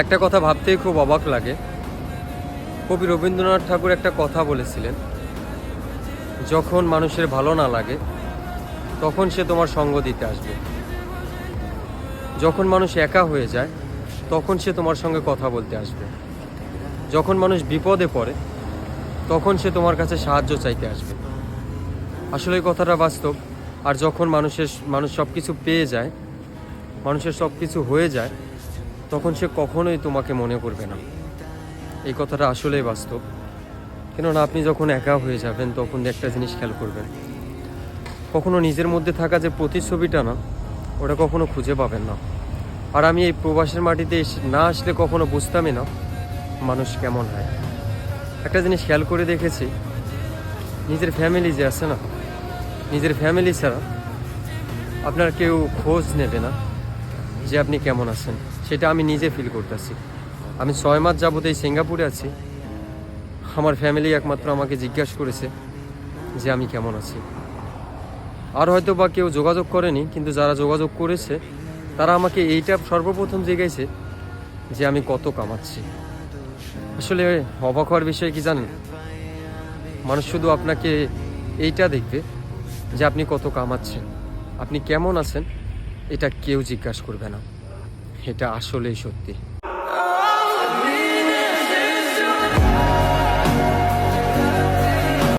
একটা কথা ভাবতেই খুব অবাক লাগে। কবি রবীন্দ্রনাথ ঠাকুর একটা কথা বলেছিলেন, যখন মানুষের ভালো না লাগে তখন সে তোমার সঙ্গ দিতে আসবে, যখন মানুষ একা হয়ে যায় তখন সে তোমার সঙ্গে কথা বলতে আসবে, যখন মানুষ বিপদে পড়ে তখন সে তোমার কাছে সাহায্য চাইতে আসবে। আসলে এই কথাটা বাস্তব। আর যখন মানুষ সব কিছু পেয়ে যায়, মানুষের সব কিছু হয়ে যায়, তখন সে কখনোই তোমাকে মনে করবে না। এই কথাটা আসলেই বাস্তব। কেননা আপনি যখন একা হয়ে যাবেন তখন একটা জিনিস খেয়াল করবেন, কখনো নিজের মধ্যে থাকা যে প্রতিচ্ছবিটা না, ওটা কখনো খুঁজে পাবেন না। আর আমি এই প্রবাসের মাটিতে না আসলে কখনো বুঝতামই না মানুষ কেমন হয়। একটা জিনিস খেয়াল করে দেখেছি, নিজের ফ্যামিলি যে আছে না, নিজের ফ্যামিলি ছাড়া আপনার কেউ খোঁজ নেবে না যে আপনি কেমন আছেন। সেটা আমি নিজে ফিল করতেছি। আমি 6 মাস যাবত এই সিঙ্গাপুরে আছি। আমার ফ্যামিলি একমাত্র আমাকে জিজ্ঞাসা করেছে যে আমি কেমন আছি। আর হয়তো বা কেউ যোগাযোগ করেনি, কিন্তু যারা যোগাযোগ করেছে তারা আমাকে এইটা সর্বপ্রথম জিজ্ঞাসে যে আমি কত কামাচ্ছি। আসলে অবাক হওয়ার বিষয় কি জানেন, মানুষ শুধু আপনাকে এইটা দেখবে যে আপনি কত কামাচ্ছেন, আপনি কেমন আছেন এটা কেউ জিজ্ঞাসা করবে না। এটা আসলেই সত্যি।